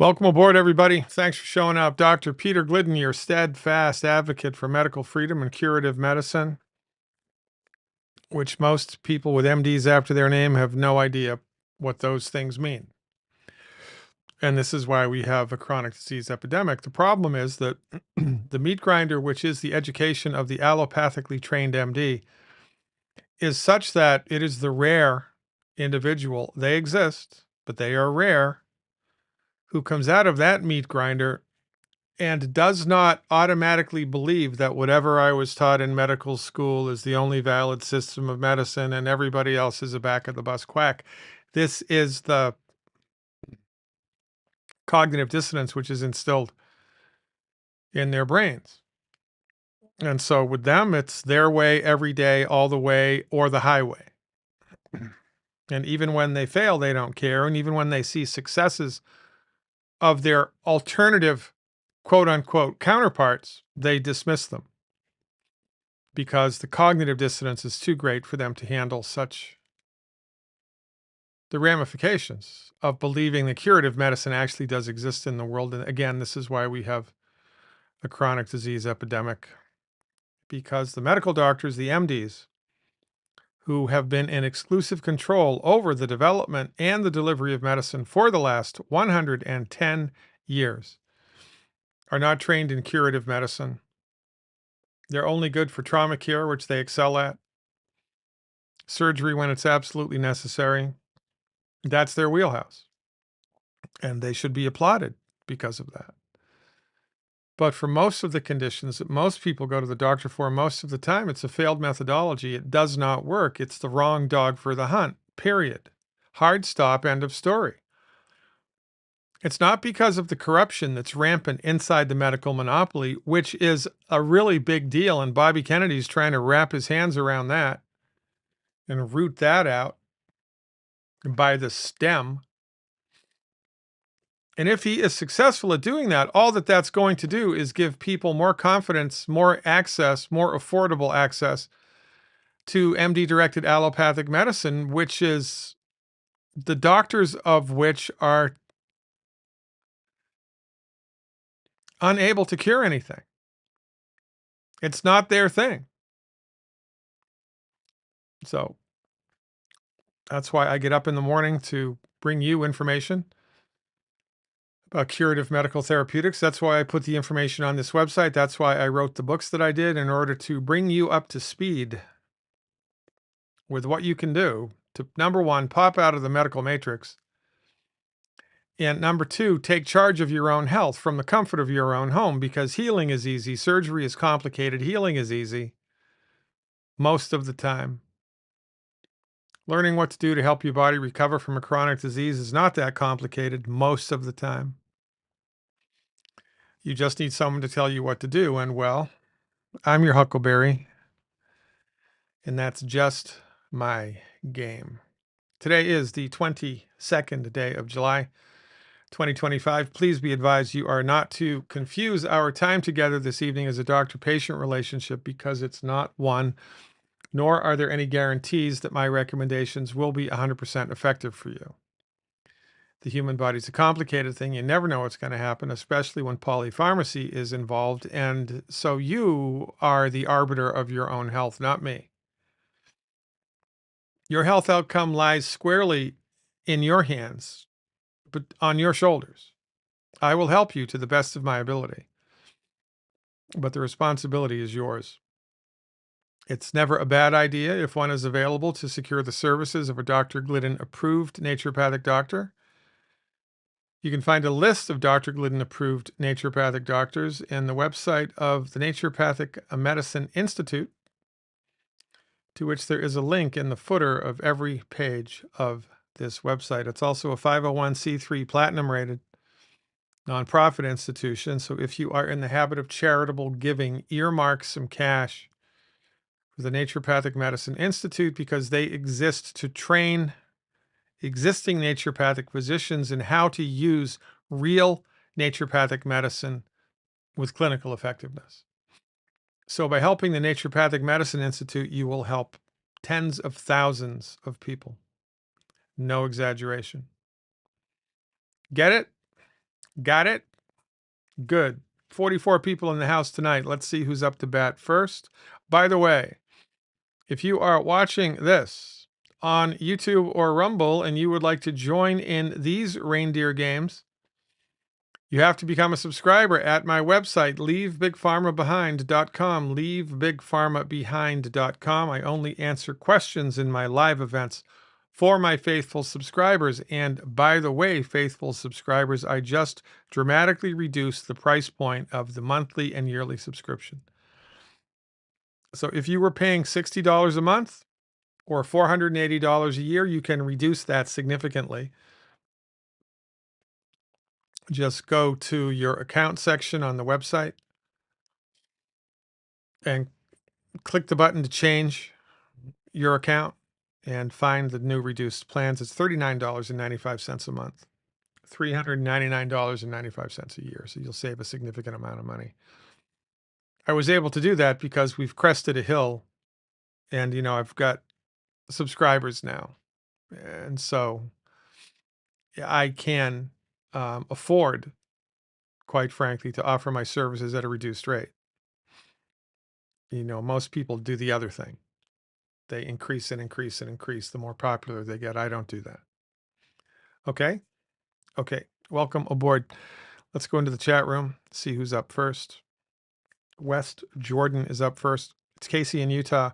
Welcome aboard, everybody. Thanks for showing up. Dr. Peter Glidden, your steadfast advocate for medical freedom and curative medicine, which most people with MDs after their name have no idea what those things mean. And this is why we have a chronic disease epidemic. The problem is that the meat grinder, which is the education of the allopathically trained MD, is such that it is the rare individual. They exist, but they are rare, who comes out of that meat grinder and does not automatically believe that whatever I was taught in medical school is the only valid system of medicine and everybody else is a back of the bus quack. This is the cognitive dissonance which is instilled in their brains. And so with them, it's their way every day, all the way, or the highway. And even when they fail, they don't care. And even when they see successes of their alternative, quote unquote, counterparts, they dismiss them, because the cognitive dissonance is too great for them to handle the ramifications of believing that curative medicine actually does exist in the world. And again, this is why we have a chronic disease epidemic, because the medical doctors, the MDs, who have been in exclusive control over the development and the delivery of medicine for the last 110 years, are not trained in curative medicine. They're only good for trauma care, which they excel at, surgery when it's absolutely necessary. That's their wheelhouse. And they should be applauded because of that. But for most of the conditions that most people go to the doctor for, most of the time, it's a failed methodology. It does not work. It's the wrong dog for the hunt, period. Hard stop, end of story. It's not because of the corruption that's rampant inside the medical monopoly, which is a really big deal. And Bobby Kennedy's trying to wrap his hands around that and root that out by the stem. And if he is successful at doing that, all that that's going to do is give people more confidence, more access, more affordable access to MD-directed allopathic medicine, which is the doctors of which are unable to cure anything. It's not their thing. So that's why I get up in the morning to bring you information about curative medical therapeutics. That's why I put the information on this website. That's why I wrote the books that I did, in order to bring you up to speed with what you can do to, number one, pop out of the medical matrix, and number two, take charge of your own health from the comfort of your own home, because healing is easy. Surgery is complicated. Healing is easy most of the time. Learning what to do to help your body recover from a chronic disease is not that complicated most of the time. You just need someone to tell you what to do. And well, I'm your Huckleberry, and that's just my game. Today is the 22nd day of July, 2025. Please be advised you are not to confuse our time together this evening as a doctor-patient relationship, because it's not one, nor are there any guarantees that my recommendations will be 100% effective for you. The human body is a complicated thing. You never know what's going to happen, especially when polypharmacy is involved. And so you are the arbiter of your own health, not me. Your health outcome lies squarely in your hands, but on your shoulders. I will help you to the best of my ability, but the responsibility is yours. It's never a bad idea, if one is available, to secure the services of a Dr. Glidden approved naturopathic doctor. You can find a list of Dr. Glidden approved naturopathic doctors in the website of the Naturopathic Medicine Institute, to which there is a link in the footer of every page of this website. It's also a 501c3 platinum rated nonprofit institution. So if you are in the habit of charitable giving, earmark some cash for the Naturopathic Medicine Institute, because they exist to train existing naturopathic physicians in how to use real naturopathic medicine with clinical effectiveness. So by helping the Naturopathic Medicine Institute, you will help tens of thousands of people. No exaggeration. Get it? Got it? Good. 44 people in the house tonight. Let's see who's up to bat first. By the way, if you are watching this on YouTube or Rumble and you would like to join in these reindeer games, you have to become a subscriber at my website, leavebigpharmabehind.com, leavebigpharmabehind.com. I only answer questions in my live events for my faithful subscribers. And by the way, faithful subscribers, I just dramatically reduced the price point of the monthly and yearly subscription. So if you were paying $60 a month or $480 a year, you can reduce that significantly. Just go to your account section on the website and click the button to change your account and find the new reduced plans. It's $39.95 a month, $399.95 a year. So you'll save a significant amount of money. I was able to do that because we've crested a hill and, I've got subscribers now. And so I can afford, quite frankly, to offer my services at a reduced rate. Most people do the other thing. They increase and increase and increase the more popular they get. I don't do that. Okay? Okay. Welcome aboard. Let's go into the chat room, see who's up first. West Jordan is up first. It's Casey in Utah,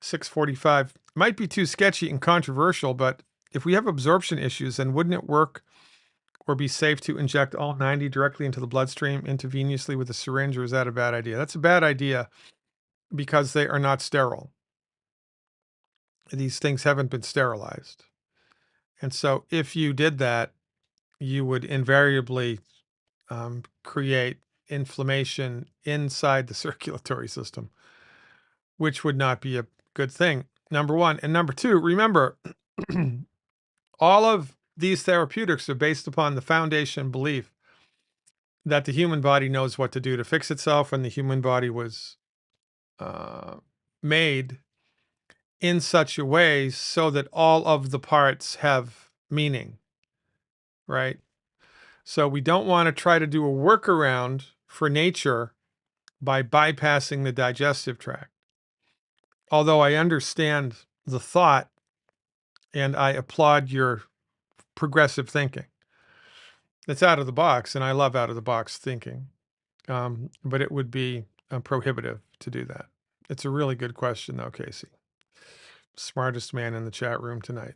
645. Might be too sketchy and controversial, but if we have absorption issues, then wouldn't it work or be safe to inject all 90 directly into the bloodstream intravenously with a syringe, or is that a bad idea? That's a bad idea because they are not sterile. These things haven't been sterilized. And so if you did that, you would invariably create inflammation inside the circulatory system, which would not be a good thing, number one. And number two, remember, all of these therapeutics are based upon the foundation belief that the human body knows what to do to fix itself, and the human body was made in such a way so that all of the parts have meaning, right? So we don't want to try to do a workaround for nature by bypassing the digestive tract. Although I understand the thought and I applaud your progressive thinking. It's out of the box, and I love out of the box thinking. But it would be prohibitive to do that. It's a really good question, though, Casey. Smartest man in the chat room tonight.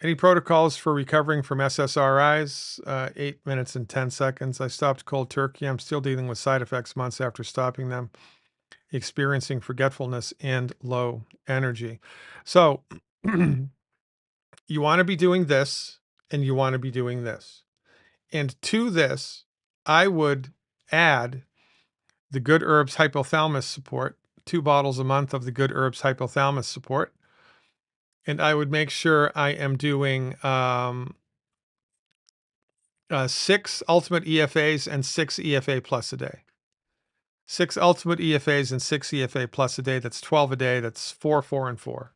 Any protocols for recovering from SSRIs? 8 minutes and 10 seconds. I stopped cold turkey. I'm still dealing with side effects months after stopping them, experiencing forgetfulness and low energy. So you want to be doing this and you want to be doing this. And to this, I would add the Good Herbs Hypothalamus Support, 2 bottles a month of the Good Herbs Hypothalamus Support. And I would make sure I am doing 6 Ultimate EFAs and 6 EFA Plus a day. 6 Ultimate EFAs and 6 EFA Plus a day. That's 12 a day. That's 4, 4, and 4.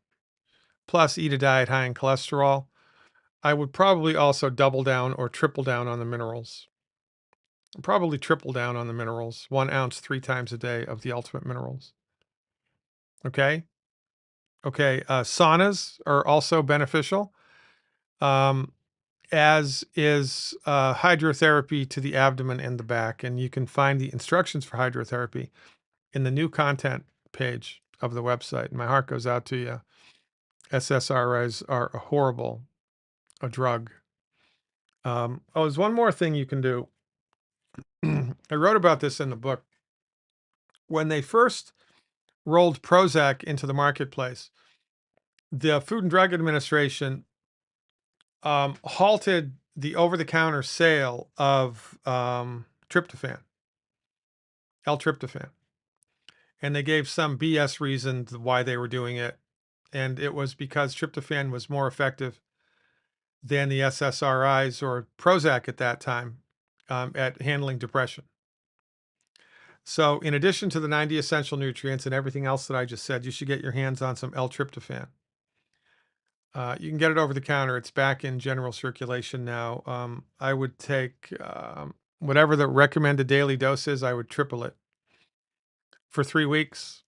Plus, eat a diet high in cholesterol. I would probably also double down or triple down on the minerals. Probably triple down on the minerals. 1 ounce 3 times a day of the ultimate minerals. Okay? Okay. Saunas are also beneficial, as is hydrotherapy to the abdomen and the back. And you can find the instructions for hydrotherapy in the new content page of the website. My heart goes out to you. SSRIs are a horrible drug. There's one more thing you can do. I wrote about this in the book. When they first rolled Prozac into the marketplace, the Food and Drug Administration halted the over-the-counter sale of tryptophan, L-tryptophan. And they gave some BS reason why they were doing it. And it was because tryptophan was more effective than the SSRIs or Prozac at that time at handling depression. So in addition to the 90 essential nutrients and everything else that I just said, you should get your hands on some L-tryptophan. You can get it over the counter. It's back in general circulation now. I would take whatever the recommended daily dose is, I would triple it for 3 weeks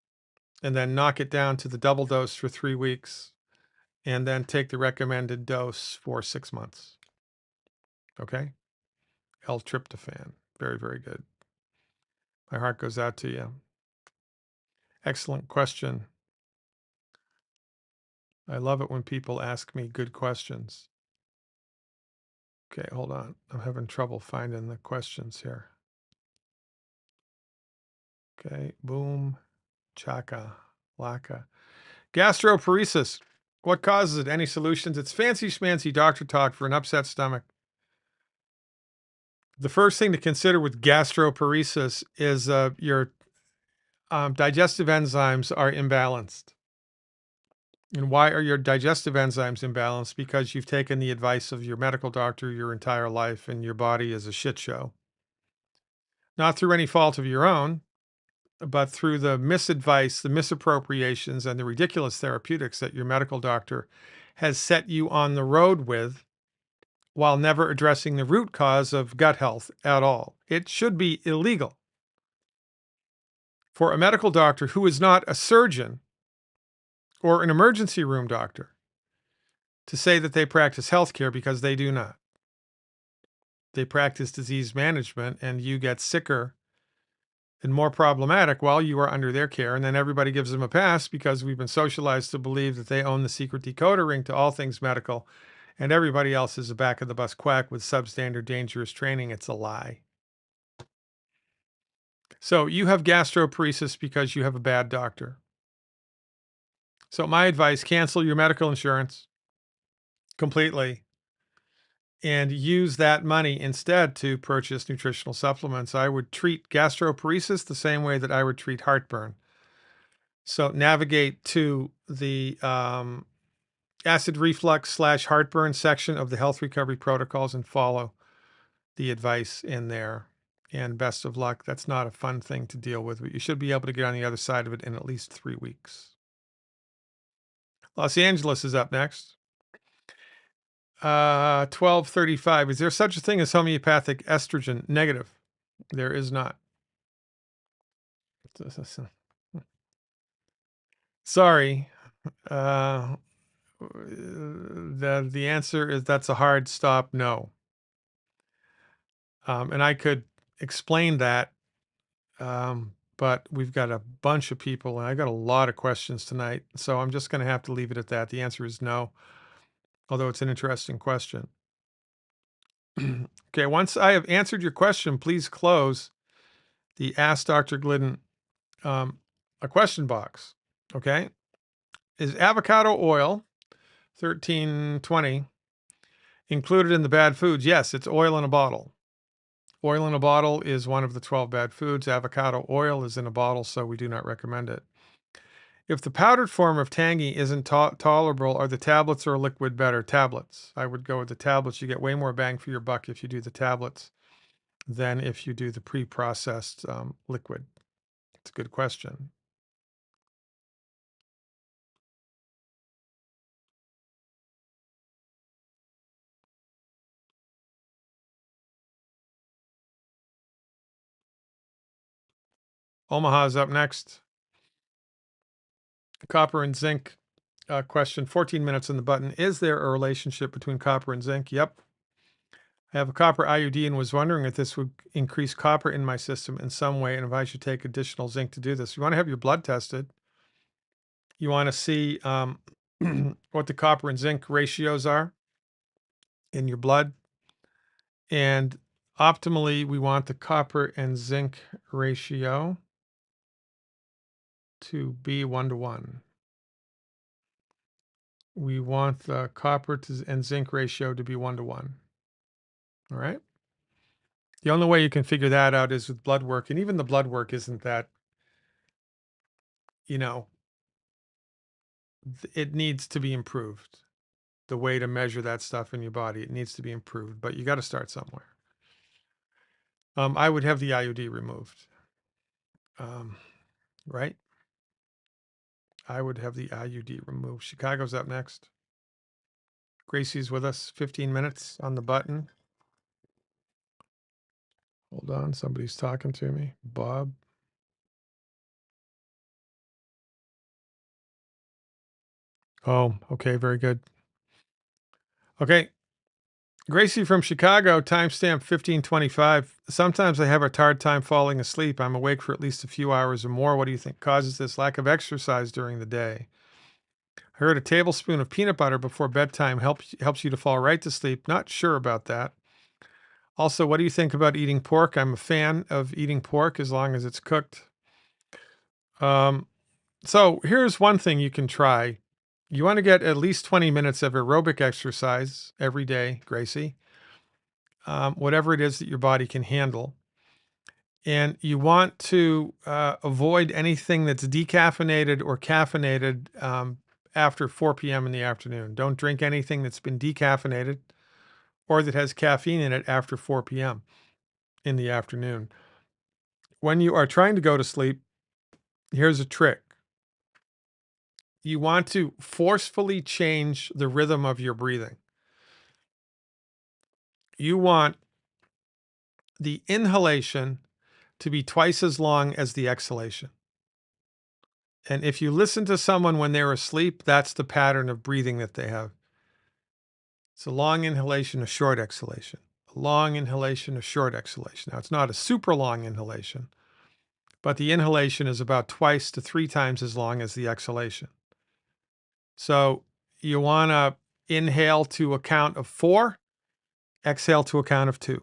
and then knock it down to the double dose for 3 weeks and then take the recommended dose for 6 months. Okay. L-tryptophan. Very, very good. My heart goes out to you. Excellent question. I love it when people ask me good questions. Okay, hold on. I'm having trouble finding the questions here. Okay, boom, chaka, laka. Gastroparesis. What causes it? Any solutions? It's fancy schmancy doctor talk for an upset stomach. The first thing to consider with gastroparesis is your digestive enzymes are imbalanced. And why are your digestive enzymes imbalanced? Because you've taken the advice of your medical doctor your entire life and your body is a shit show. Not through any fault of your own, but through the misadvice, the misappropriations, and the ridiculous therapeutics that your medical doctor has set you on the road with while never addressing the root cause of gut health at all. It should be illegal for a medical doctor who is not a surgeon or an emergency room doctor to say that they practice healthcare, because they do not. They practice disease management, and you get sicker and more problematic while you are under their care. And then everybody gives them a pass because we've been socialized to believe that they own the secret decoder ring to all things medical, and everybody else is a back of the bus quack with substandard dangerous training. It's a lie. So you have gastroparesis because you have a bad doctor. So my advice, cancel your medical insurance completely and use that money instead to purchase nutritional supplements. I would treat gastroparesis the same way that I would treat heartburn. So navigate to the acid reflux / heartburn section of the health recovery protocols and follow the advice in there. And best of luck. That's not a fun thing to deal with, but you should be able to get on the other side of it in at least 3 weeks. Los Angeles is up next. 1235. Is there such a thing as homeopathic estrogen? Negative. There is not. Sorry. The answer is that's a hard stop. No. And I could explain that, but we've got a bunch of people and I got a lot of questions tonight. So I'm just going to have to leave it at that. The answer is no, although it's an interesting question. Okay, once I have answered your question, please close the Ask Dr. Glidden a question box. Okay. Is avocado oil, 1320, included in the bad foods? Yes, it's oil in a bottle. Oil in a bottle is one of the 12 bad foods. Avocado oil is in a bottle, so we do not recommend it. If the powdered form of tangy isn't tolerable, are the tablets or liquid better? Tablets. I would go with the tablets. You get way more bang for your buck if you do the tablets than if you do the pre-processed liquid. It's a good question. Omaha's up next. Copper and zinc question, 14 minutes on the button. Is there a relationship between copper and zinc? Yep. I have a copper IUD and was wondering if this would increase copper in my system in some way and if I should take additional zinc to do this. You want to have your blood tested. You want to see what the copper and zinc ratios are in your blood. And optimally, we want the copper and zinc ratio to be 1:1. We want the copper and zinc ratio to be 1:1. All right. The only way you can figure that out is with blood work. And even the blood work isn't that, you know, it needs to be improved. The way to measure that stuff in your body, it needs to be improved, but you got to start somewhere. I would have the IUD removed. Right? I would have the IUD removed. Chicago's up next. Gracie's with us. 15 minutes on the button. Hold on. Somebody's talking to me. Bob. Oh, okay. Very good. Okay. Gracie from Chicago, timestamp 1525. Sometimes I have a hard time falling asleep. I'm awake for at least a few hours or more. What do you think causes this? Lack of exercise during the day. I heard a tablespoon of peanut butter before bedtime helps you to fall right to sleep. Not sure about that. Also, what do you think about eating pork? I'm a fan of eating pork as long as it's cooked. So here's one thing you can try. You want to get at least 20 minutes of aerobic exercise every day, Gracie, whatever it is that your body can handle. And you want to avoid anything that's decaffeinated or caffeinated after 4 p.m. in the afternoon. Don't drink anything that's been decaffeinated or that has caffeine in it after 4 p.m. in the afternoon. When you are trying to go to sleep, here's a trick. You want to forcefully change the rhythm of your breathing. You want the inhalation to be twice as long as the exhalation. And if you listen to someone when they're asleep, that's the pattern of breathing that they have. It's a long inhalation, a short exhalation. A long inhalation, a short exhalation. Now, it's not a super long inhalation, but the inhalation is about twice to 3 times as long as the exhalation. So you want to inhale to a count of 4, exhale to a count of 2.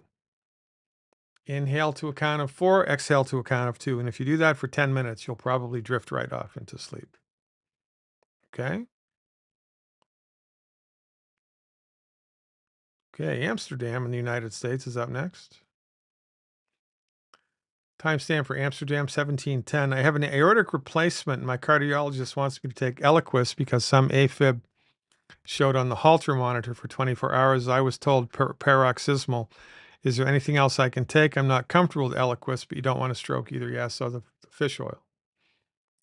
Inhale to a count of 4, exhale to a count of 2. And if you do that for 10 minutes, you'll probably drift right off into sleep. Okay? Okay, Amsterdam in the United States is up next. Timestamp for Amsterdam, 1710. I have an aortic replacement, and my cardiologist wants me to take Eliquis because some A-fib showed on the Holter monitor for 24 hours. I was told paroxysmal. Is there anything else I can take? I'm not comfortable with Eliquis, but you don't want to stroke either. Yes, so the fish oil.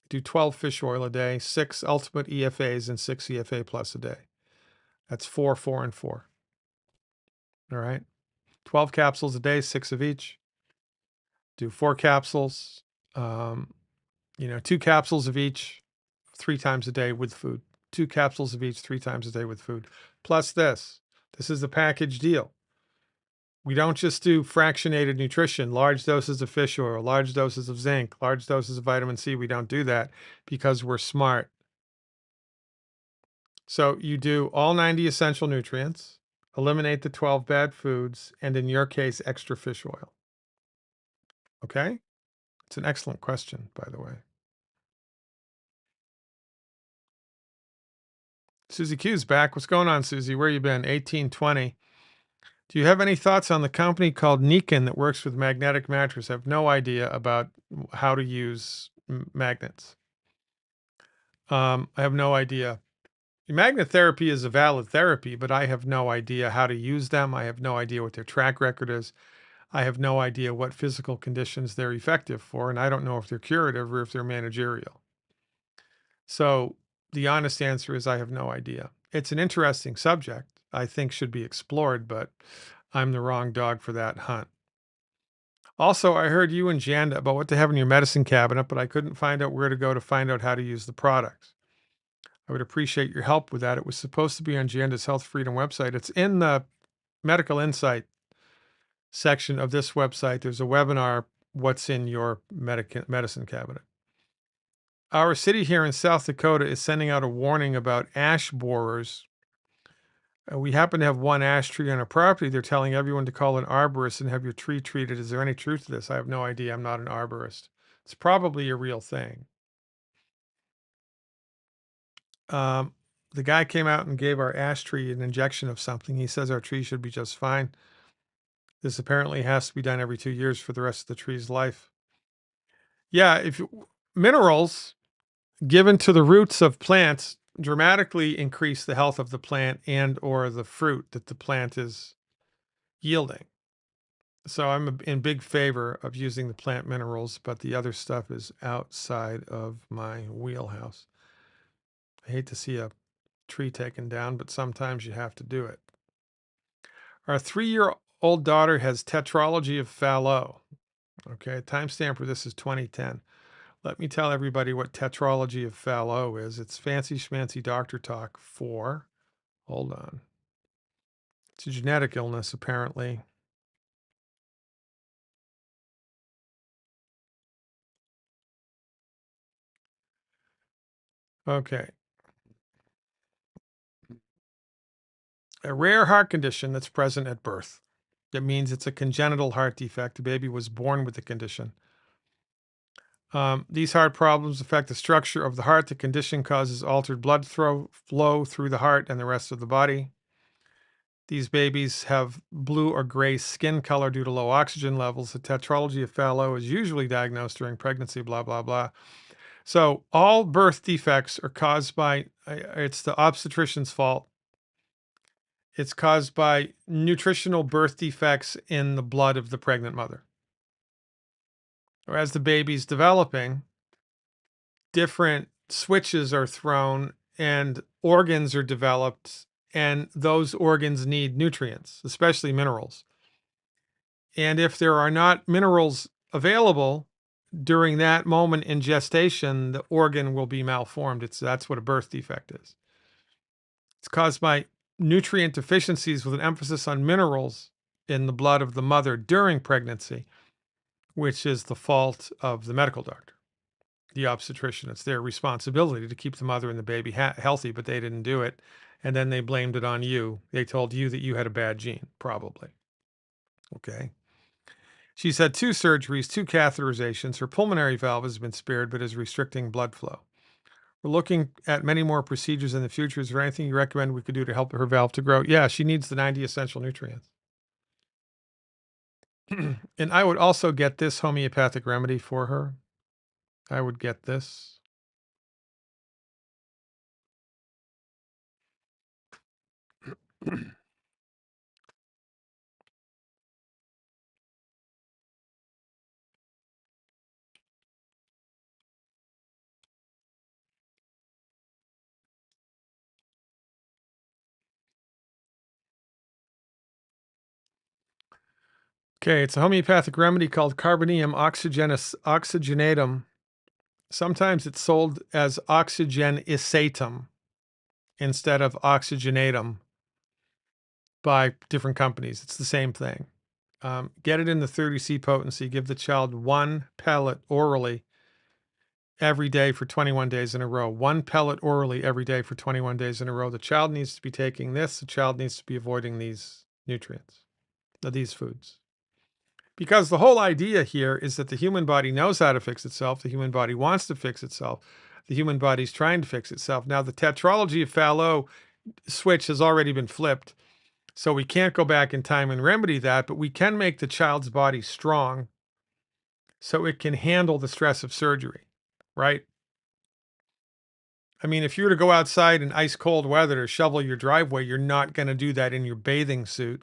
Do 12 fish oil a day, 6 ultimate EFAs, and 6 EFA plus a day. That's 4, 4, and 4. All right. 12 capsules a day, 6 of each. Do 4 capsules, 2 capsules of each 3 times a day with food. 2 capsules of each 3 times a day with food. Plus this. This is the package deal. We don't just do fractionated nutrition, large doses of fish oil, large doses of zinc, large doses of vitamin C. We don't do that because we're smart. So you do all 90 essential nutrients, eliminate the 12 bad foods, and in your case, extra fish oil. Okay? It's an excellent question, by the way. Susie Q's back. What's going on, Susie? Where you been? 1820. Do you have any thoughts on the company called Niken that works with magnetic mattress? I have no idea about how to use magnets. I have no idea. Magnet therapy is a valid therapy, but I have no idea how to use them. I have no idea what their track record is. I have no idea what physical conditions they're effective for, and I don't know if they're curative or if they're managerial. So the honest answer is I have no idea. It's an interesting subject I think should be explored, but I'm the wrong dog for that hunt. Also, I heard you and Janda about what to have in your medicine cabinet, but I couldn't find out where to go to find out how to use the products. I would appreciate your help with that. It was supposed to be on Janda's Health Freedom website. It's in the Medical Insight section of this website. There's a webinar, What's in Your Medicine Cabinet. Our city here in South Dakota is sending out a warning about ash borers. We happen to have one ash tree on our property. They're telling everyone to call an arborist and have your tree treated. Is there any truth to this? I have no idea. I'm not an arborist. It's probably a real thing. The guy came out and gave our ash tree an injection of something. He says our tree should be just fine. This apparently has to be done every 2 years for the rest of the tree's life. Yeah, minerals given to the roots of plants dramatically increase the health of the plant and or the fruit that the plant is yielding. So I'm in big favor of using the plant minerals, but the other stuff is outside of my wheelhouse. I hate to see a tree taken down, but sometimes you have to do it. Our 3-year-old daughter has tetralogy of Fallot. Okay, timestamp for this is 2010. Let me tell everybody what tetralogy of Fallot is. It's fancy schmancy doctor talk for, hold on. It's a genetic illness, apparently. Okay. A rare heart condition that's present at birth. That means it's a congenital heart defect. The baby was born with the condition. These heart problems affect the structure of the heart. The condition causes altered blood flow through the heart and the rest of the body. These babies have blue or gray skin color due to low oxygen levels. The tetralogy of Fallot is usually diagnosed during pregnancy, blah, blah, blah. So all birth defects are caused by, it's the obstetrician's fault. It's caused by nutritional birth defects in the blood of the pregnant mother. Or as the baby's developing, different switches are thrown and organs are developed, and those organs need nutrients, especially minerals. And if there are not minerals available during that moment in gestation, the organ will be malformed. That's what a birth defect is. It's caused by nutrient deficiencies with an emphasis on minerals in the blood of the mother during pregnancy, which is the fault of the medical doctor, the obstetrician. It's their responsibility to keep the mother and the baby healthy, but they didn't do it. And then they blamed it on you. They told you that you had a bad gene, probably. Okay. She's had 2 surgeries, 2 catheterizations. Her pulmonary valve has been spared, but is restricting blood flow. We're looking at many more procedures in the future. Is there anything you recommend we could do to help her valve to grow? Yeah, she needs the 90 essential nutrients. And I would also get this homeopathic remedy for her. I would get this. Okay, it's a homeopathic remedy called Carbonium oxygenatum. Sometimes it's sold as oxygenisatum instead of oxygenatum by different companies. It's the same thing. Get it in the 30C potency. Give the child 1 pellet orally every day for 21 days in a row. 1 pellet orally every day for 21 days in a row. The child needs to be taking this. The child needs to be avoiding these nutrients, these foods. Because the whole idea here is that the human body knows how to fix itself. The human body wants to fix itself. The human body's trying to fix itself. Now, the tetralogy of Fallot switch has already been flipped. So we can't go back in time and remedy that, but we can make the child's body strong so it can handle the stress of surgery, right? I mean, if you were to go outside in ice cold weather to shovel your driveway, you're not going to do that in your bathing suit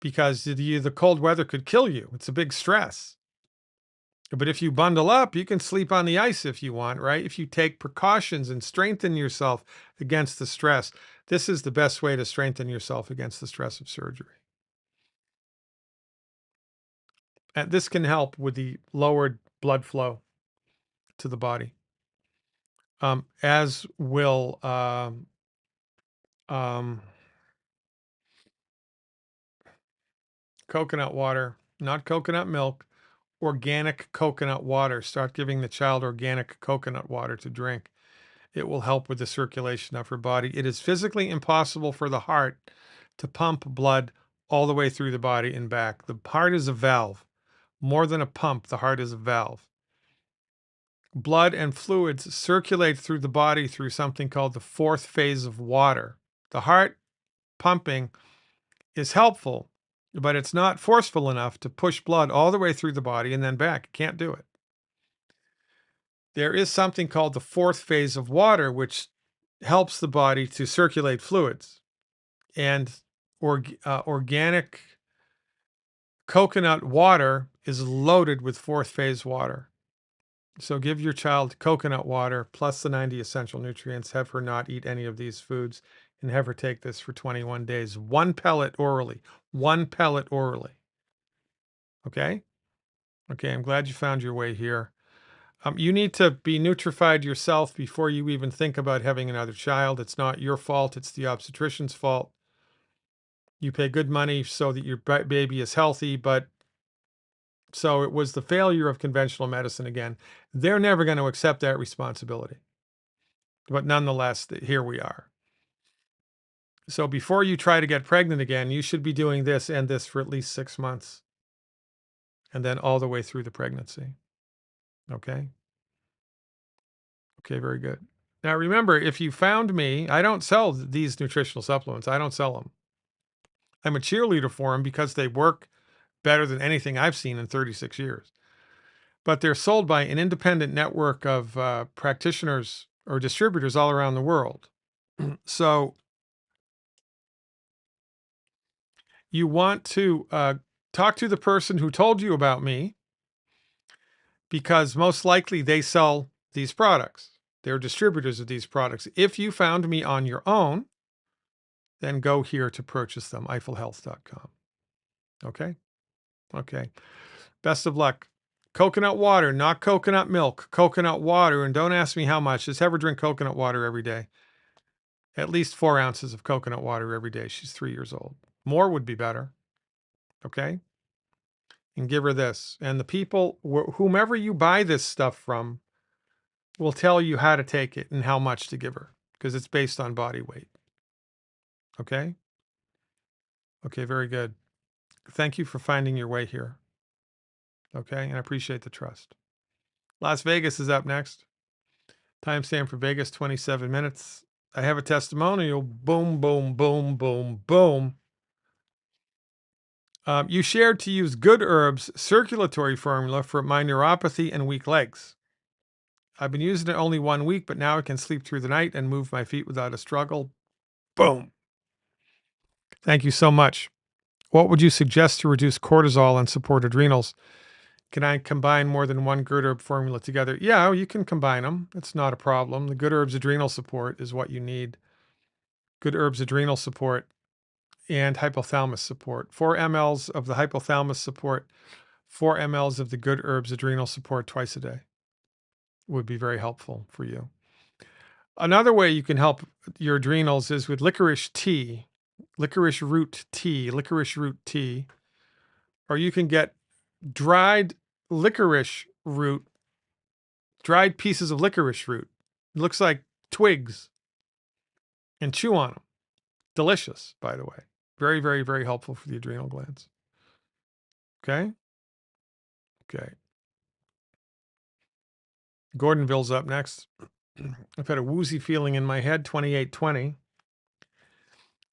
because the cold weather could kill you. It's a big stress. But if you bundle up, you can sleep on the ice if you want, right? If you take precautions and strengthen yourself against the stress, this is the best way to strengthen yourself against the stress of surgery. And this can help with the lowered blood flow to the body, as will coconut water, not coconut milk, organic coconut water. Start giving the child organic coconut water to drink. It will help with the circulation of her body. It is physically impossible for the heart to pump blood all the way through the body and back. The heart is a valve. More than a pump, the heart is a valve. Blood and fluids circulate through the body through something called the 4th phase of water. The heart pumping is helpful, but it's not forceful enough to push blood all the way through the body and then back. It can't do it. There is something called the 4th phase of water, which helps the body to circulate fluids. And organic coconut water is loaded with 4th phase water. So give your child coconut water plus the 90 essential nutrients. Have her not eat any of these foods and have her take this for 21 days. One pellet orally. One pellet orally. Okay? Okay, I'm glad you found your way here. You need to be nutrified yourself before you even think about having another child. It's not your fault, it's the obstetrician's fault. You pay good money so that your baby is healthy, but so it was the failure of conventional medicine again. They're never going to accept that responsibility. But nonetheless, here we are. So before you try to get pregnant again, you should be doing this and this for at least 6 months. And then all the way through the pregnancy. Okay? Okay, very good. Now remember, if you found me, I don't sell these nutritional supplements. I don't sell them. I'm a cheerleader for them because they work better than anything I've seen in 36 years. But they're sold by an independent network of practitioners or distributors all around the world. So you want to talk to the person who told you about me because most likely they sell these products. They're distributors of these products. If you found me on your own, then go here to purchase them, eiffelhealth.com. Okay? Okay. Best of luck. Coconut water, not coconut milk, coconut water. And don't ask me how much. Just have her drink coconut water every day. At least 4 ounces of coconut water every day. She's 3 years old. More would be better. Okay? And give her this. And the people, whomever you buy this stuff from, will tell you how to take it and how much to give her because it's based on body weight. Okay? Okay, very good. Thank you for finding your way here. Okay? And I appreciate the trust. Las Vegas is up next. Timestamp for Vegas, 27 minutes. I have a testimonial. Boom, boom, boom, boom, boom. You shared to use Good Herbs circulatory formula for my neuropathy and weak legs. I've been using it only 1 week, but now I can sleep through the night and move my feet without a struggle. Boom. Thank you so much. What would you suggest to reduce cortisol and support adrenals? Can I combine more than one Good Herb formula together? Yeah, you can combine them. It's not a problem. The Good Herbs adrenal support is what you need. Good Herbs adrenal support and hypothalamus support. 4 mLs of the hypothalamus support, 4 mLs of the Good Herbs adrenal support twice a day would be very helpful for you. Another way you can help your adrenals is with licorice tea, licorice root tea, or you can get dried licorice root, dried pieces of licorice root. It looks like twigs, and chew on them. Delicious, by the way. Very, very, very helpful for the adrenal glands. Okay? Okay. Gordonville's up next. I've had a woozy feeling in my head, 2820.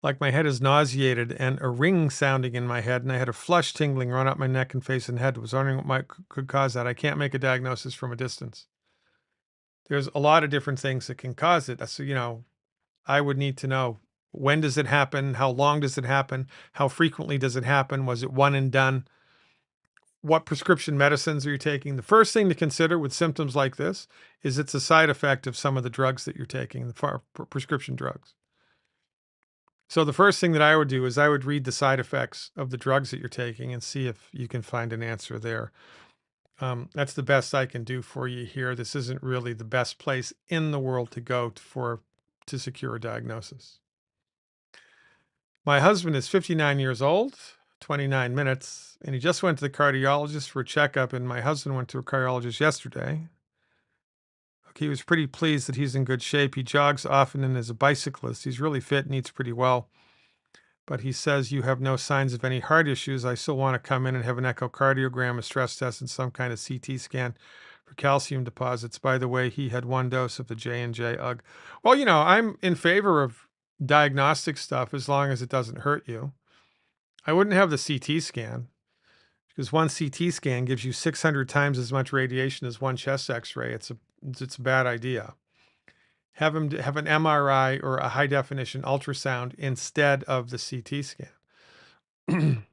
Like my head is nauseated and a ring sounding in my head, and I had a flush tingling run up my neck and face and head. Was wondering what could cause that. I can't make a diagnosis from a distance. There's a lot of different things that can cause it. So, I would need to know, when does it happen? How long does it happen? How frequently does it happen? Was it one and done? What prescription medicines are you taking? The first thing to consider with symptoms like this is it's a side effect of some of the drugs that you're taking, the prescription drugs. So the first thing that I would do is I would read the side effects of the drugs that you're taking and see if you can find an answer there. That's the best I can do for you here. This isn't really the best place in the world to go to secure a diagnosis. My husband is 59 years old, 29 minutes, and he just went to the cardiologist for a checkup, and my husband went to a cardiologist yesterday. He was pretty pleased that he's in good shape. He jogs often and is a bicyclist. He's really fit and eats pretty well. But he says, you have no signs of any heart issues. I still want to come in and have an echocardiogram, a stress test, and some kind of CT scan for calcium deposits. By the way, he had 1 dose of the J&J UG. Well, I'm in favor of diagnostic stuff as long as it doesn't hurt you. I wouldn't have the CT scan because one CT scan gives you 600 times as much radiation as one chest X-ray. It's a bad idea. Have him have an MRI or a high definition ultrasound instead of the CT scan.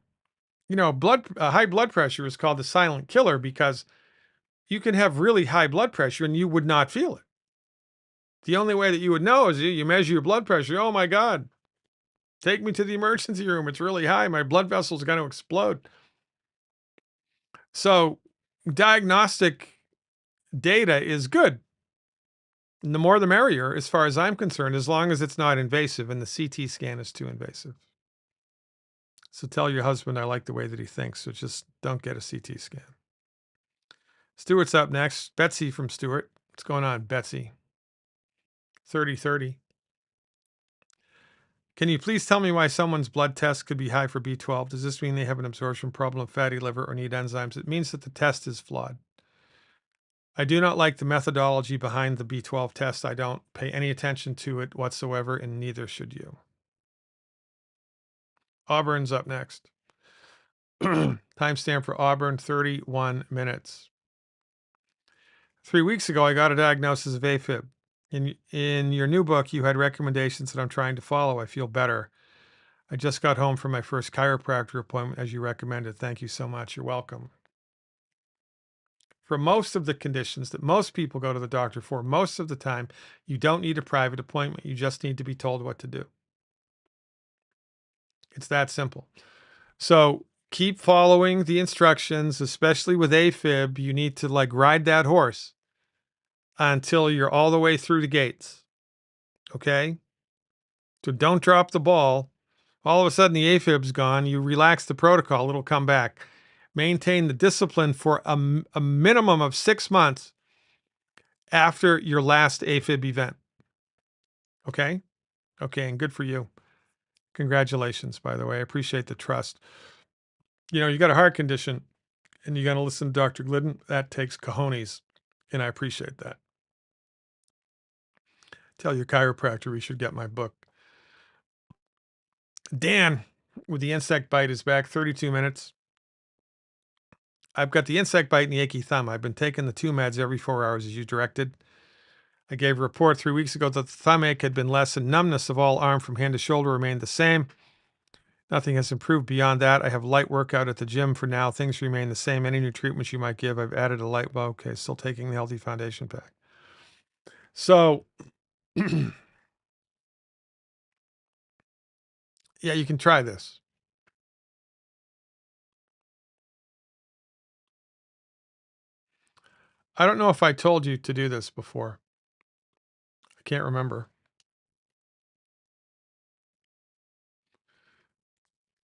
High blood pressure is called the silent killer because you can have really high blood pressure and you would not feel it. The only way that you would know is you measure your blood pressure. Oh my God, take me to the emergency room. It's really high. My blood vessel's going to explode. So, diagnostic data is good. And the more the merrier, as far as I'm concerned, as long as it's not invasive and the CT scan is too invasive. So, tell your husband I like the way that he thinks. So, just don't get a CT scan. Stuart's up next. Betsy from Stuart. What's going on, Betsy? 3030. Can you please tell me why someone's blood test could be high for B12? Does this mean they have an absorption problem, fatty liver, or need enzymes? It means that the test is flawed. I do not like the methodology behind the B12 test. I don't pay any attention to it whatsoever, and neither should you. Auburn's up next. Timestamp for Auburn, 31 minutes. 3 weeks ago, I got a diagnosis of A-fib. In your new book, you had recommendations that I'm trying to follow. I feel better. I just got home from my first chiropractor appointment as you recommended. Thank you so much. You're welcome. For most of the conditions that most people go to the doctor for, most of the time, you don't need a private appointment. You just need to be told what to do. It's that simple. So keep following the instructions, especially with A-fib. You need to ride that horse until you're all the way through the gates. Okay? So don't drop the ball. All of a sudden, the A-fib's gone. You relax the protocol, it'll come back. Maintain the discipline for a minimum of 6 months after your last A-fib event. Okay? Okay, and good for you. Congratulations, by the way. I appreciate the trust. You got a heart condition and you're going to listen to Dr. Glidden. That takes cojones, and I appreciate that. Tell your chiropractor we should get my book. Dan with the insect bite is back, 32 minutes. I've got the insect bite and the achy thumb. I've been taking the 2 meds every 4 hours as you directed. I gave a report 3 weeks ago that the thumb ache had been less and numbness of all arm from hand to shoulder remained the same. Nothing has improved beyond that. I have light workout at the gym for now. Things remain the same. Any new treatments you might give, I've added a light. Well, okay, still taking the Healthy Foundation pack. So, yeah, you can try this. I don't know if I told you to do this before. I can't remember.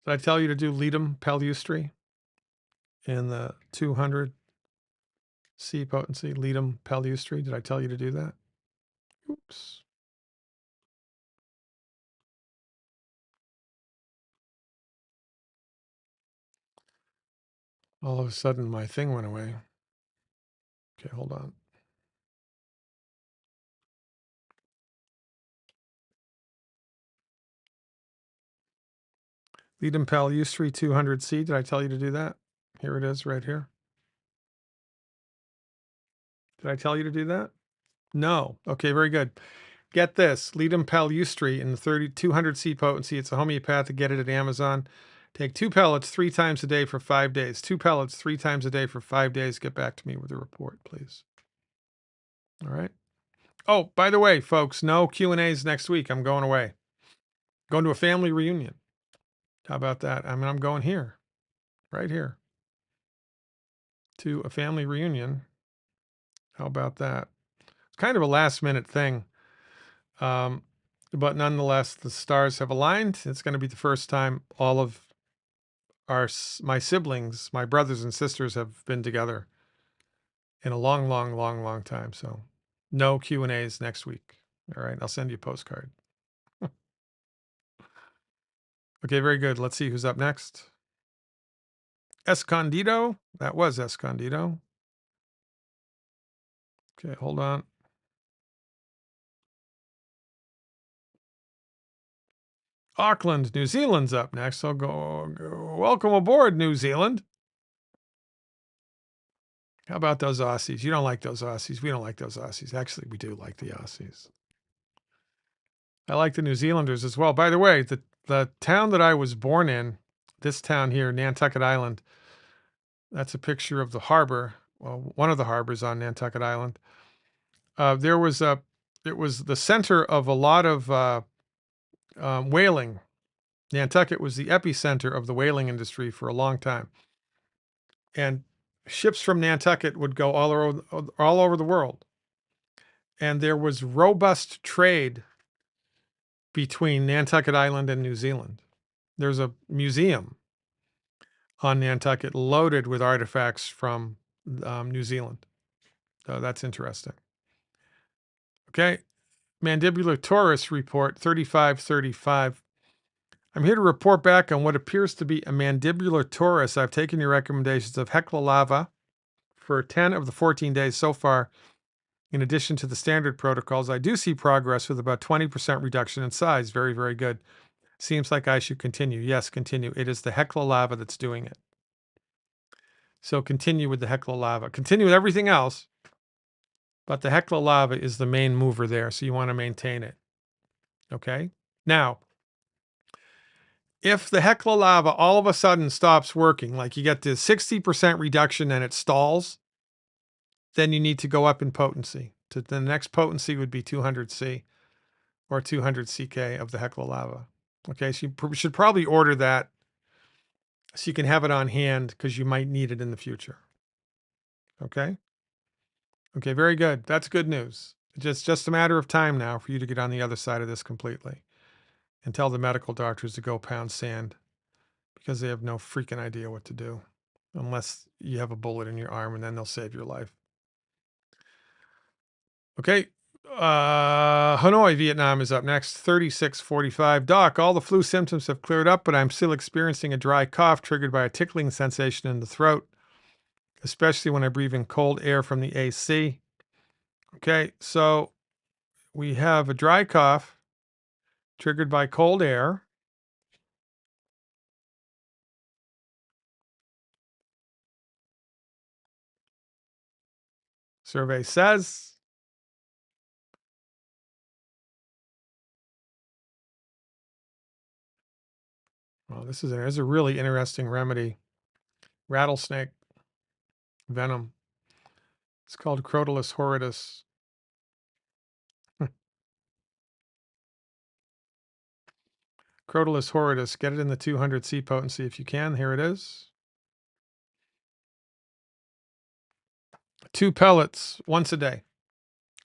Did I tell you to do Ledum palustri in the 200 C potency? Ledum palustri. Did I tell you to do that? Oops. All of a sudden, my thing went away. Okay, hold on. Ledum palustri 200C. Did I tell you to do that? Here it is right here. Did I tell you to do that? No. Okay, very good. Get this. Ledum palustri in the 200C potency. It's a homeopathic. Get it at Amazon. Take 2 pellets 3 times a day for 5 days. 2 pellets 3 times a day for 5 days. Get back to me with a report, please. All right. Oh, by the way, folks, no Q&As next week. I'm going away. Going to a family reunion. How about that? I'm going here, right here, to a family reunion. How about that? It's kind of a last minute thing. But nonetheless, the stars have aligned. It's going to be the first time all of my siblings, my brothers and sisters have been together in a long, long, long, long time. So no Q&As next week. All right. I'll send you a postcard. Okay. Very good. Let's see who's up next. Escondido. That was Escondido. Okay. Hold on. Auckland, New Zealand's up next. So go welcome aboard, New Zealand. How about those Aussies? You don't like those Aussies. We don't like those Aussies. Actually, we do like the Aussies. I like the New Zealanders as well. By the way, the town that I was born in, this town here, Nantucket Island, that's a picture of the harbor one of the harbors on Nantucket Island. There was a it was the center of a lot of whaling. Nantucket was the epicenter of the whaling industry for a long time, and ships from Nantucket would go all over the world, and there was robust trade between Nantucket Island and New Zealand. There's a museum on Nantucket loaded with artifacts from New Zealand. So that's interesting. Okay. Mandibular taurus report 3535. I'm here to report back on what appears to be a mandibular taurus. I've taken your recommendations of Hecla lava for 10 of the 14 days so far. In addition to the standard protocols, I do see progress with about 20% reduction in size. Very, very good. Seems like I should continue. Yes, continue. It is the Hecla lava that's doing it. So continue with the Hecla lava. Continue with everything else, but the Hecla lava is the main mover there, so you want to maintain it. Okay? Now, if the Hecla lava all of a sudden stops working, like you get to 60% reduction and it stalls, then you need to go up in potency. The next potency would be 200C or 200 CK of the Hecla lava. Okay, so you should probably order that so you can have it on hand because you might need it in the future. Okay? Okay, very good. That's good news. It's just a matter of time now for you to get on the other side of this completely and tell the medical doctors to go pound sand because they have no freaking idea what to do unless you have a bullet in your arm and then they'll save your life. Okay. Hanoi, Vietnam is up next. 3645. Doc, all the flu symptoms have cleared up, but I'm still experiencing a dry cough triggered by a tickling sensation in the throat, especially when I breathe in cold air from the AC. Okay, so we have a dry cough triggered by cold air. Survey says. Well, this is a really interesting remedy. Rattlesnake venom. It's called Crotalus horridus. Crotalus horridus. Get it in the 200C potency if you can. Here it is. 2 pellets once a day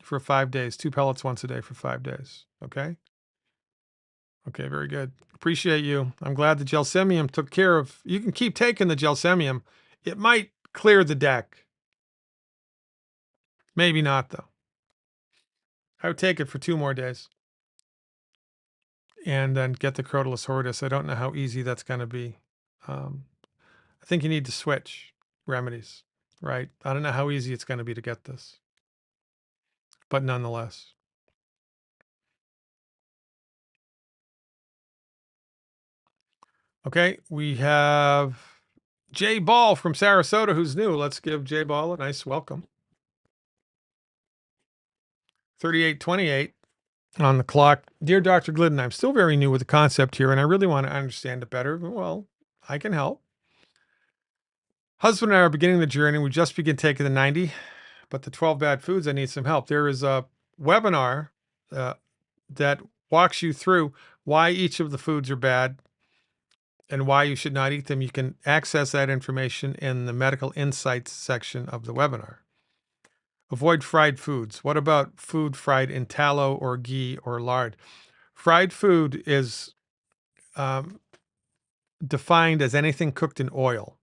for 5 days. 2 pellets once a day for 5 days. Okay? Okay, very good. Appreciate you. I'm glad the gelsemium took care of. You can keep taking the gelsemium. It might clear the deck. Maybe not, though. I would take it for 2 more days and then get the Crotalus horridus. I don't know how easy that's going to be. I think you need to switch remedies, right? I don't know how easy it's going to be to get this, but nonetheless. Okay, we have Jay Ball from Sarasota who's new. Let's give Jay Ball a nice welcome. 3828 on the clock. Dear Dr. Glidden, I'm still very new with the concept here and I really want to understand it better. Well, I can help. Husband and I are beginning the journey. We just began taking the 90, but the 12 bad foods, I need some help. There is a webinar that walks you through why each of the foods are bad and why you should not eat them. You can access that information in the medical insights section of the webinar. Avoid fried foods. What about food fried in tallow or ghee or lard? Fried food is defined as anything cooked in oil.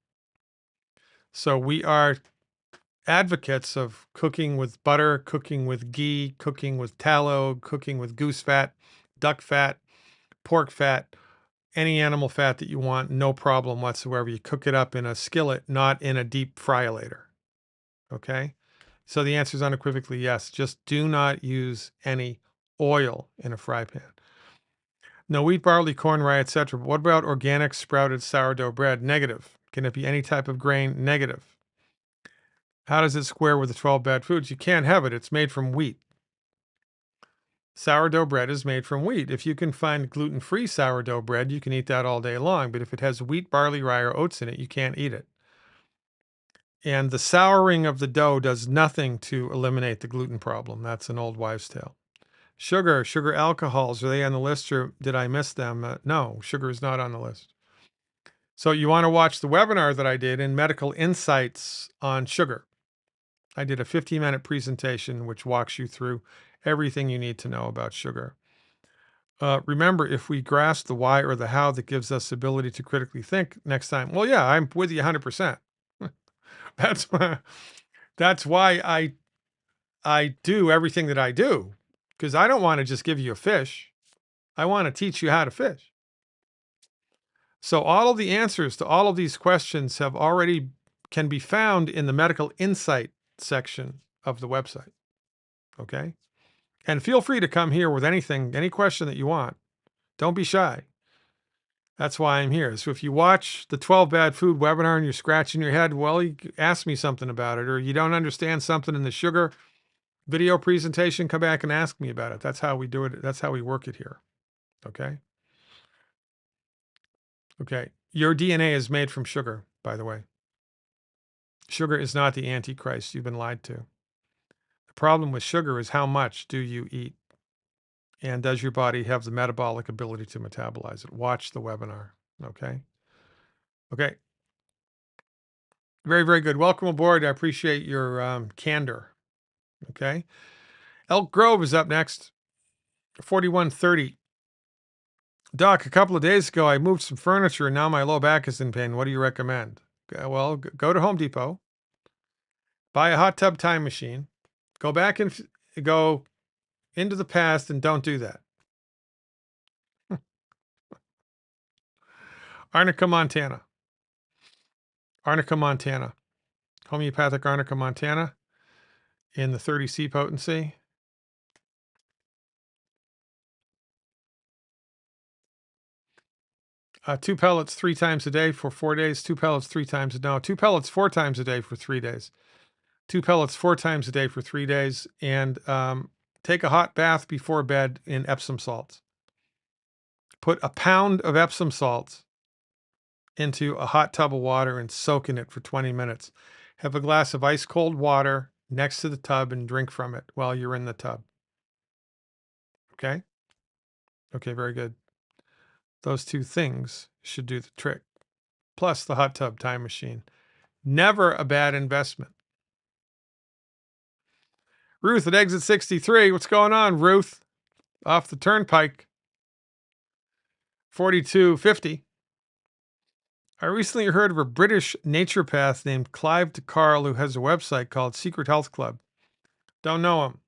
So we are advocates of cooking with butter, cooking with ghee, cooking with tallow, cooking with goose fat, duck fat, pork fat, any animal fat that you want, no problem whatsoever. You cook it up in a skillet, not in a deep fryolator. Okay? So the answer is unequivocally yes. Just do not use any oil in a fry pan. No wheat, barley, corn, rye, etc. But what about organic sprouted sourdough bread? Negative. Can it be any type of grain? Negative. How does it square with the 12 bad foods? You can't have it. It's made from wheat. Sourdough bread is made from wheat. If you can find gluten-free sourdough bread, you can eat that all day long. But if it has wheat, barley, rye, or oats in it, you can't eat it. And the souring of the dough does nothing to eliminate the gluten problem. That's an old wives' tale. Sugar alcohols, are they on the list or did I miss them? No, sugar is not on the list. So you want to watch the webinar that I did in Medical Insights on sugar. I did a 15-minute presentation which walks you through everything you need to know about sugar. Remember, if we grasp the why or the how, that gives us the ability to critically think next time. Well, yeah, I'm with you 100%. That's why, that's why I do everything that I do, because I don't want to just give you a fish. I want to teach you how to fish. So all of the answers to all of these questions can be found in the medical insight section of the website. Okay. And feel free to come here with anything, any question that you want. Don't be shy. That's why I'm here. So if you watch the 12 Bad Food webinar and you're scratching your head, well, you ask me something about it, or you don't understand something in the sugar video presentation, come back and ask me about it. That's how we do it. That's how we work it here. Okay. Okay. Your DNA is made from sugar, by the way. Sugar is not the Antichrist. You've been lied to. The problem with sugar is how much do you eat? And does your body have the metabolic ability to metabolize it? Watch the webinar. Okay. Okay. Very, very good. Welcome aboard. I appreciate your candor. Okay. Elk Grove is up next. 4130. Doc, a couple of days ago, I moved some furniture and now my low back is in pain. What do you recommend? Well, go to Home Depot, buy a hot tub time machine, go into the past and don't do that. Arnica, Montana. Arnica, Montana. Homeopathic Arnica, Montana in the 30C potency. Two pellets 3 times a day for 4 days. Two pellets 3 times a day. No, two pellets 4 times a day for 3 days. Two pellets 4 times a day for 3 days. And take a hot bath before bed in Epsom salts. Put a pound of Epsom salts into a hot tub of water and soak in it for 20 minutes. Have a glass of ice cold water next to the tub and drink from it while you're in the tub. Okay? Okay, very good. Those two things should do the trick. Plus the hot tub time machine. Never a bad investment. Ruth at exit 63. What's going on, Ruth? Off the turnpike. 4250. I recently heard of a British naturopath named Clive de Carl who has a website called Secret Health Club. Don't know him.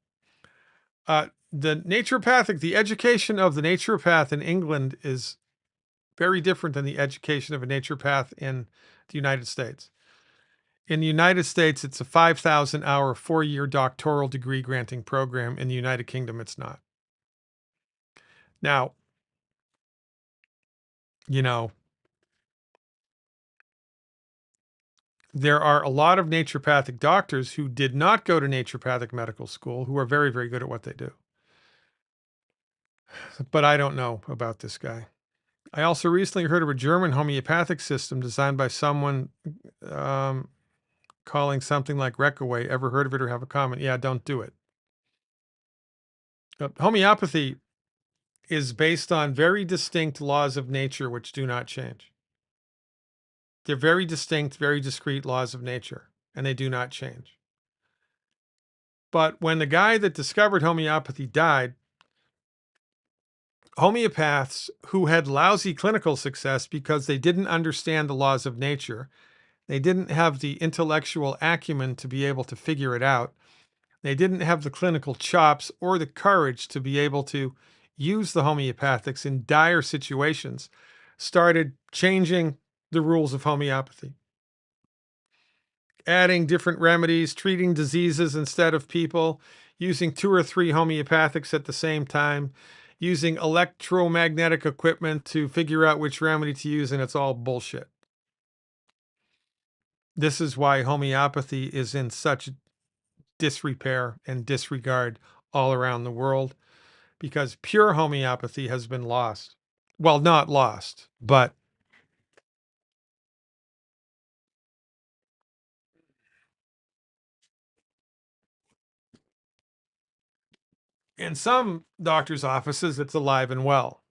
The education of the naturopath in England is very different than the education of a naturopath in the United States. In the United States, it's a 5,000-hour, 4-year doctoral degree granting program. In the United Kingdom, it's not. Now, there are a lot of naturopathic doctors who did not go to naturopathic medical school who are very, very good at what they do. But I don't know about this guy. I also recently heard of a German homeopathic system designed by someone calling something like Reckaway. Ever heard of it or have a comment? Yeah, don't do it. Homeopathy is based on very distinct laws of nature which do not change. They're very distinct, very discrete laws of nature, and they do not change. But when the guy that discovered homeopathy died, homeopaths who had lousy clinical success because they didn't understand the laws of nature, they didn't have the intellectual acumen to be able to figure it out, they didn't have the clinical chops or the courage to be able to use the homeopathics in dire situations, started changing the rules of homeopathy. Adding different remedies, treating diseases instead of people, using 2 or 3 homeopathics at the same time, using electromagnetic equipment to figure out which remedy to use, and it's all bullshit. This is why homeopathy is in such disrepair and disregard all around the world, because pure homeopathy has been lost. Well, not lost, but In some doctors' offices, it's alive and well.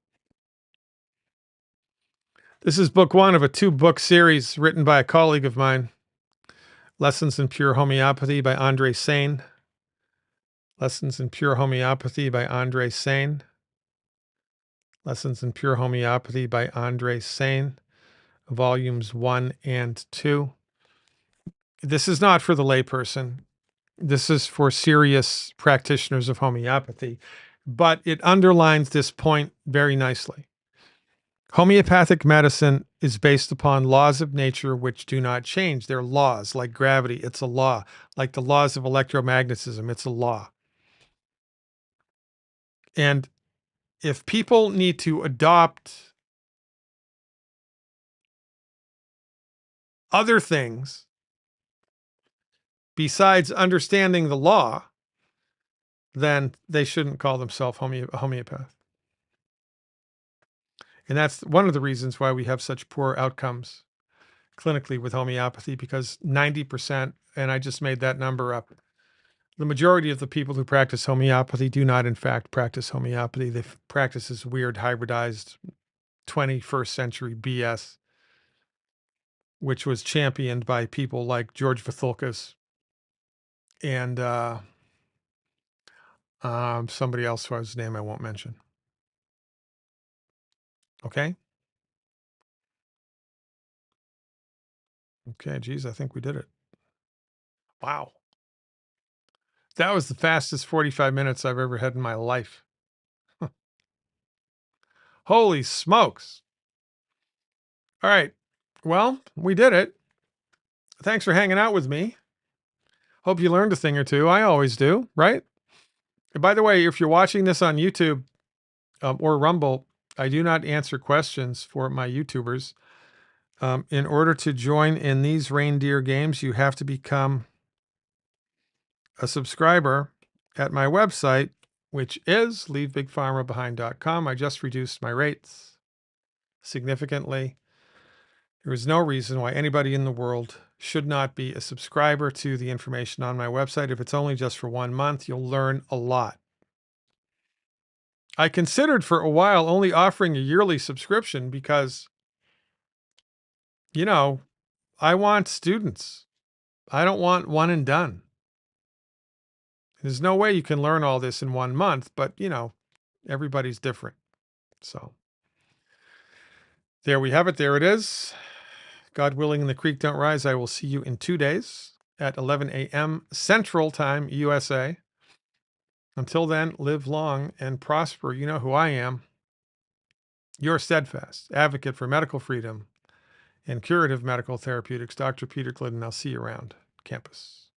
This is book one of a 2-book series written by a colleague of mine, Lessons in Pure Homeopathy by Andre Sane. Lessons in Pure Homeopathy by Andre Sane. Lessons in Pure Homeopathy by Andre Sane, volumes 1 and 2. This is not for the layperson. This is for serious practitioners of homeopathy, but it underlines this point very nicely. Homeopathic medicine is based upon laws of nature which do not change. They're laws, like gravity, it's a law. Like the laws of electromagnetism, it's a law. And if people need to adopt other things besides understanding the law, then they shouldn't call themselves a homeopath. And that's one of the reasons why we have such poor outcomes clinically with homeopathy, because 90%, and I just made that number up, the majority of the people who practice homeopathy do not, in fact, practice homeopathy. They practice this weird hybridized 21st century BS, which was championed by people like George Vathulkas and somebody else whose name I won't mention. Okay? Okay, geez, I think we did it. Wow. That was the fastest 45 minutes I've ever had in my life. Holy smokes. All right. Well, we did it. Thanks for hanging out with me. Hope you learned a thing or two. I always do, right? And by the way, if you're watching this on YouTube or Rumble, I do not answer questions for my YouTubers. In order to join in these reindeer games, you have to become a subscriber at my website, which is leavebigpharmabehind.com. I just reduced my rates significantly. There is no reason why anybody in the world should not be a subscriber to the information on my website. If it's only just for 1 month, you'll learn a lot. I considered for a while only offering a yearly subscription because, you know, I want students. I don't want one and done. There's no way you can learn all this in 1 month, but, you know, everybody's different. So there we have it. There it is. God willing, and the creek don't rise. I will see you in 2 days at 11 a.m. Central Time, USA. Until then, live long and prosper. You know who I am. Your steadfast advocate for medical freedom and curative medical therapeutics, Dr. Peter Glidden. I'll see you around campus.